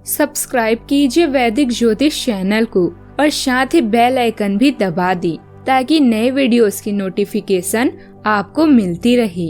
Subscribe कीजिए वैदिक ज्योतिष चैनल को और साथ ही बेल आइकन भी दबा दी ताकि नए वीडियोस की नोटिफिकेशन आपको मिलती रहे।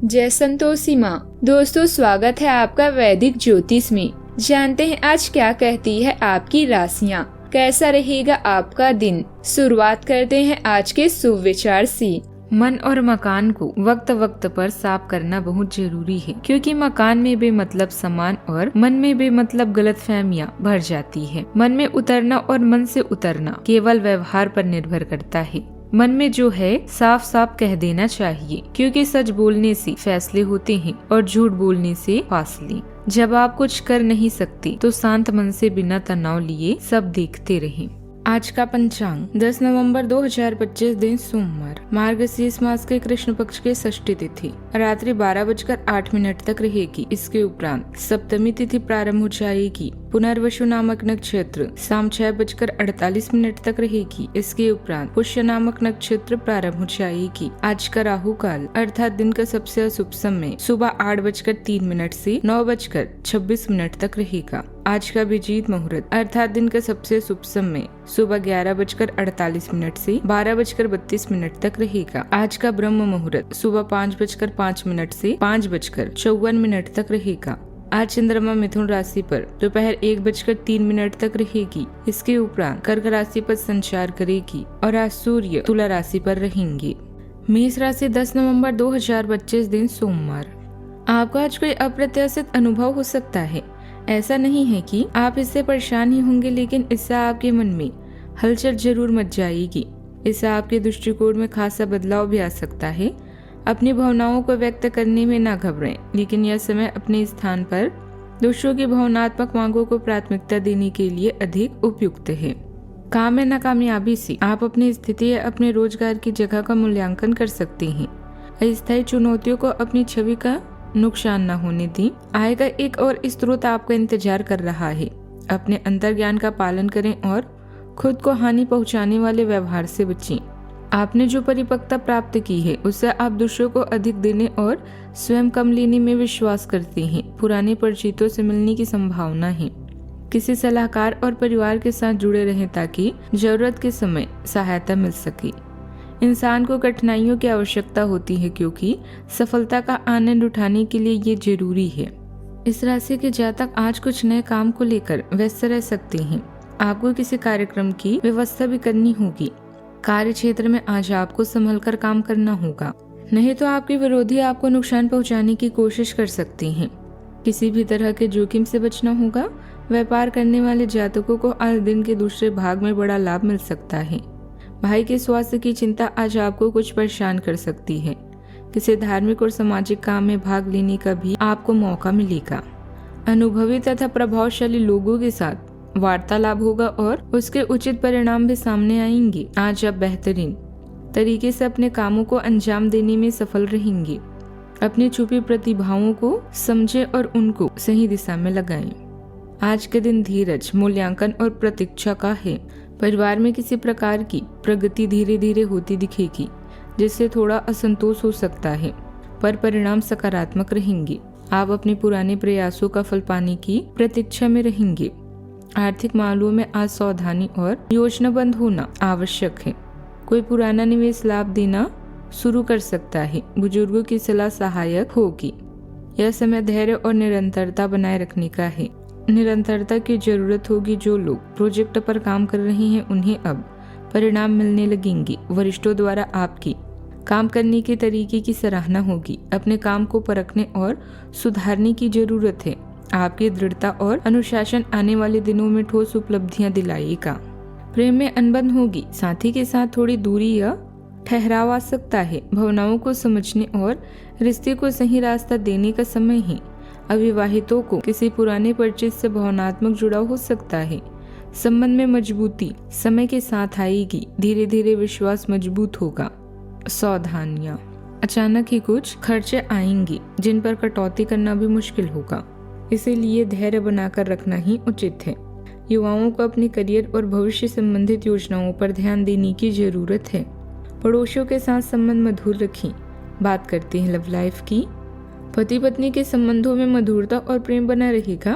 जय संतोषी माँ। दोस्तों, स्वागत है आपका वैदिक ज्योतिष में। जानते हैं आज क्या कहती है आपकी राशियाँ, कैसा रहेगा आपका दिन। शुरुआत करते हैं आज के शुभ विचार से। मन और मकान को वक्त वक्त पर साफ करना बहुत जरूरी है, क्योंकि मकान में बेमतलब सामान और मन में बेमतलब गलतफहमियां भर जाती है। मन में उतरना और मन से उतरना केवल व्यवहार पर निर्भर करता है। मन में जो है साफ साफ कह देना चाहिए, क्योंकि सच बोलने से फैसले होते हैं और झूठ बोलने से फासले। जब आप कुछ कर नहीं सकते तो शांत मन से बिना तनाव लिए सब देखते रहें। आज का पंचांग 10 नवंबर 2025 दिन सोमवार, मार्गशीर्ष मास के कृष्ण पक्ष के षष्ठी तिथि रात्रि 12:08 तक रहेगी। इसके उपरांत सप्तमी तिथि प्रारंभ हो जाएगी। पुनर्वसु नामक नक्षत्र शाम 6:48 तक रहेगी। इसके उपरांत पुष्य नामक नक्षत्र प्रारंभ हो जाएगी। आज का राहु काल अर्थात दिन का सबसे अशुभ समय सुबह 8:03 से 9:26 तक रहेगा। आज का अभिजीत मुहूर्त अर्थात दिन का सबसे शुभ समय सुबह 11:48 से 12:32 तक रहेगा। आज का ब्रह्म मुहूर्त सुबह 5:05 से 5:54 तक रहेगा। आज चंद्रमा मिथुन राशि पर दोपहर 1:03 तक रहेगी। इसके उपरांत कर्क राशि पर संचार करेगी और आज सूर्य तुला राशि पर रहेंगे। मेष राशि 10 नवंबर 2025 दिन सोमवार, आपको आज कोई अप्रत्याशित अनुभव हो सकता है। ऐसा नहीं है कि आप इससे परेशान ही होंगे, लेकिन इससे आपके मन में हलचल जरूर मच जाएगी। इससे आपके दृष्टिकोण में खासा बदलाव भी आ सकता है। अपनी भावनाओं को व्यक्त करने में ना घबराएं, लेकिन यह समय अपने स्थान पर दूसरों की भावनात्मक मांगों को प्राथमिकता देने के लिए अधिक उपयुक्त है। काम में नाकामयाबी से आप अपनी स्थिति या अपने रोजगार की जगह का मूल्यांकन कर सकते हैं। अस्थायी चुनौतियों को अपनी छवि का नुकसान न होने दी। आय का एक और स्रोत आपका इंतजार कर रहा है। अपने अंतर्ज्ञान का पालन करें और खुद को हानि पहुंचाने वाले व्यवहार से बचें। आपने जो परिपक्वता प्राप्त की है उससे आप दूसरों को अधिक देने और स्वयं कम लेने में विश्वास करते हैं। पुराने परिचितों से मिलने की संभावना है। किसी सलाहकार और परिवार के साथ जुड़े रहें ताकि जरूरत के समय सहायता मिल सके। इंसान को कठिनाइयों की आवश्यकता होती है, क्योंकि सफलता का आनंद उठाने के लिए ये जरूरी है। इस राशि के जातक आज कुछ नए काम को लेकर व्यस्त रह सकते हैं। आपको किसी कार्यक्रम की व्यवस्था भी करनी होगी। कार्य क्षेत्र में आज आपको संभल कर काम करना होगा, नहीं तो आपके विरोधी आपको नुकसान पहुंचाने की कोशिश कर सकते हैं। किसी भी तरह के जोखिम से बचना होगा। व्यापार करने वाले जातकों को आज दिन के दूसरे भाग में बड़ा लाभ मिल सकता है। भाई के स्वास्थ्य की चिंता आज आपको कुछ परेशान कर सकती है। किसी धार्मिक और सामाजिक काम में भाग लेने का भी आपको मौका मिलेगा। अनुभवी तथा प्रभावशाली लोगों के साथ वार्तालाप होगा और उसके उचित परिणाम भी सामने आएंगे। आज आप बेहतरीन तरीके से अपने कामों को अंजाम देने में सफल रहेंगे। अपनी छुपी प्रतिभाओं को समझें और उनको सही दिशा में लगाएं। आज के दिन धीरज, मूल्यांकन और प्रतीक्षा का है। परिवार में किसी प्रकार की प्रगति धीरे धीरे होती दिखेगी, जिससे थोड़ा असंतोष हो सकता है, पर परिणाम सकारात्मक रहेंगे। आप अपने पुराने प्रयासों का फल पाने की प्रतीक्षा में रहेंगे। आर्थिक मामलों में आज सावधानी और योजनाबद्ध होना आवश्यक है। कोई पुराना निवेश लाभ देना शुरू कर सकता है। बुजुर्गों की सलाह सहायक होगी। यह समय धैर्य और निरंतरता बनाए रखने का है। निरंतरता की जरूरत होगी। जो लोग प्रोजेक्ट पर काम कर रहे हैं उन्हें अब परिणाम मिलने लगेंगे। वरिष्ठों द्वारा आपकी काम करने के तरीके की सराहना होगी। अपने काम को परखने और सुधारने की जरूरत है। आपकी दृढ़ता और अनुशासन आने वाले दिनों में ठोस उपलब्धियां दिलाएगा। प्रेम में अनबन होगी। साथी के साथ थोड़ी दूरी या ठहराव आ सकता है। भावनाओं को समझने और रिश्ते को सही रास्ता देने का समय है। अविवाहितों को किसी पुराने परिचित से भावनात्मक जुड़ाव हो सकता है। संबंध में मजबूती समय के साथ आएगी। धीरे धीरे विश्वास मजबूत होगा। सावधानियां, अचानक ही कुछ खर्चे आएंगे जिन पर कटौती करना भी मुश्किल होगा, इसीलिए धैर्य बनाकर रखना ही उचित है। युवाओं को अपने करियर और भविष्य संबंधित योजनाओं पर ध्यान देने की जरूरत है। पड़ोसियों के साथ संबंध मधुर रखें। बात करते हैं लव लाइफ की। पति पत्नी के संबंधों में मधुरता और प्रेम बना रहेगा।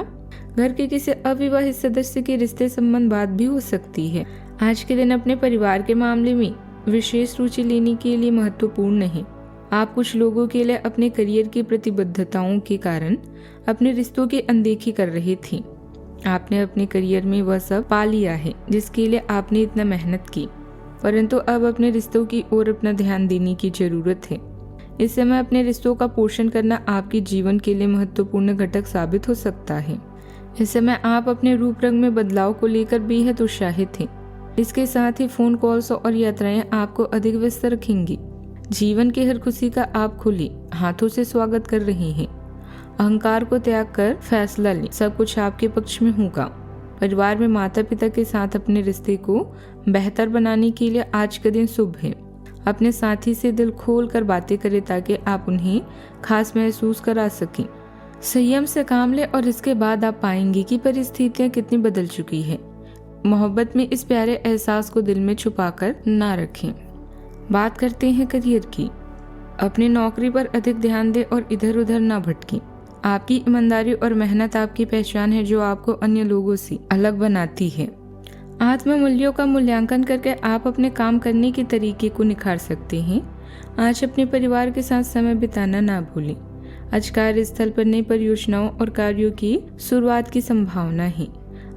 घर के किसी अविवाहित सदस्य के रिश्ते संबंध बात भी हो सकती है। आज के दिन अपने परिवार के मामले में विशेष रुचि लेने के लिए महत्वपूर्ण है। आप कुछ लोगों के लिए अपने करियर की प्रतिबद्धताओं के कारण अपने रिश्तों की अनदेखी कर रहे थे। आपने अपने करियर में वह सब पा लिया है जिसके लिए आपने इतना मेहनत की, परंतु अब अपने रिश्तों की ओर अपना ध्यान देने की जरूरत है। इस समय अपने रिश्तों का पोषण करना आपके जीवन के लिए महत्वपूर्ण घटक साबित हो सकता है। इस समय आप अपने रूप रंग में बदलाव को लेकर बेहद उत्साहित हैं। इसके साथ ही फोन कॉल्स और यात्राएं आपको अधिक व्यस्त रखेंगी। जीवन की हर खुशी का आप खुले हाथों से स्वागत कर रहे हैं। अहंकार को त्याग कर फैसला लें, सब कुछ आपके पक्ष में होगा। परिवार में माता पिता के साथ अपने रिश्ते को बेहतर बनाने के लिए आज का दिन शुभ है। अपने साथी से दिल खोल कर बातें करें ताकि आप उन्हें खास महसूस करा सकें। संयम से काम लें और इसके बाद आप पाएंगे कि परिस्थितियां कितनी बदल चुकी है। मोहब्बत में इस प्यारे एहसास को दिल में छुपाकर ना रखें। बात करते हैं करियर की। अपनी नौकरी पर अधिक ध्यान दें और इधर उधर ना भटकें। आपकी ईमानदारी और मेहनत आपकी पहचान है जो आपको अन्य लोगों से अलग बनाती है। आत्ममूल्यों का मूल्यांकन करके आप अपने काम करने के तरीके को निखार सकते हैं। आज अपने परिवार के साथ समय बिताना ना भूलें। आज कार्यस्थल पर नई परियोजनाओं और कार्यों की शुरुआत की संभावना है।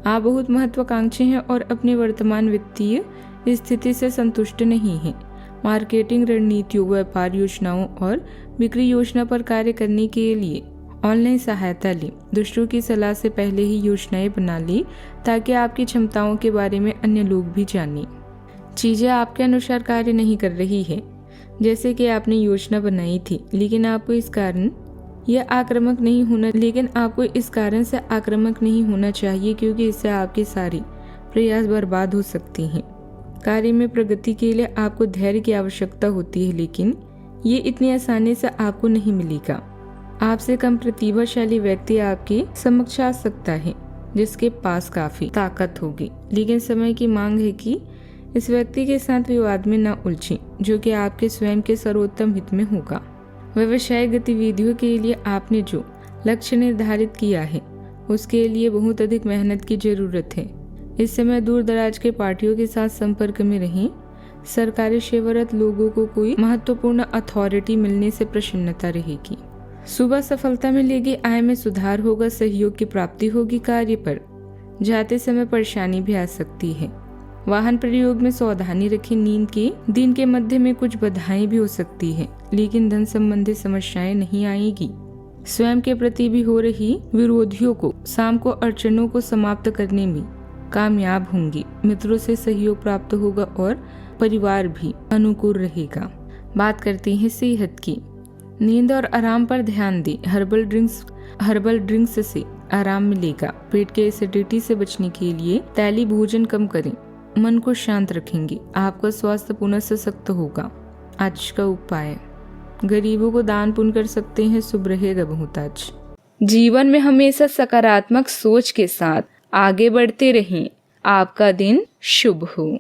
आप बहुत महत्वाकांक्षी हैं और अपनी वर्तमान वित्तीय स्थिति से संतुष्ट नहीं हैं। मार्केटिंग रणनीतियों, व्यापार योजनाओं और बिक्री योजना पर कार्य करने के लिए ऑनलाइन सहायता लें। दूसरों की सलाह से पहले ही योजनाएं बना लें ताकि आपकी क्षमताओं के बारे में अन्य लोग भी जानें। चीजें आपके अनुसार कार्य नहीं कर रही है जैसे कि आपने योजना बनाई थी, लेकिन आपको इस कारण से आक्रामक नहीं होना चाहिए क्योंकि इससे आपके सारे प्रयास बर्बाद हो सकते हैं। कार्य में प्रगति के लिए आपको धैर्य की आवश्यकता होती है, लेकिन ये इतनी आसानी से आपको नहीं मिलेगा। आपसे कम प्रतिभाशाली व्यक्ति आपके समक्ष आ सकता है जिसके पास काफी ताकत होगी, लेकिन समय की मांग है कि इस व्यक्ति के साथ विवाद में न उलझें जो कि आपके स्वयं के सर्वोत्तम हित में होगा। व्यवसायिक गतिविधियों के लिए आपने जो लक्ष्य निर्धारित किया है उसके लिए बहुत अधिक मेहनत की जरूरत है। इस समय दूर दराज के पार्टियों के साथ संपर्क में रहें। सरकारी सेवारत लोगों को कोई महत्वपूर्ण अथॉरिटी मिलने से प्रसन्नता रहेगी। सुबह सफलता मिलेगी, आय में सुधार होगा, सहयोग की प्राप्ति होगी। कार्य पर जाते समय परेशानी भी आ सकती है। वाहन प्रयोग में सावधानी रखें। नींद के दिन के मध्य में कुछ बाधाएं भी हो सकती है, लेकिन धन संबंधी समस्याएं नहीं आएगी। स्वयं के प्रति भी हो रही विरोधियों को शाम को अड़चनों को समाप्त करने में कामयाब होंगी। मित्रों से सहयोग प्राप्त होगा और परिवार भी अनुकूल रहेगा। बात करते हैं सेहत की। नींद और आराम पर ध्यान दें। हर्बल ड्रिंक्स से आराम मिलेगा। पेट के एसिडिटी से बचने के लिए तैलीय भोजन कम करें। मन को शांत रखेंगे। आपका स्वास्थ्य पुनः सशक्त होगा। आज का उपाय, गरीबों को दान पुण्य कर सकते हैं, शुभ रहेगा बहुत आज। जीवन में हमेशा सकारात्मक सोच के साथ आगे बढ़ते रहें। आपका दिन शुभ हो।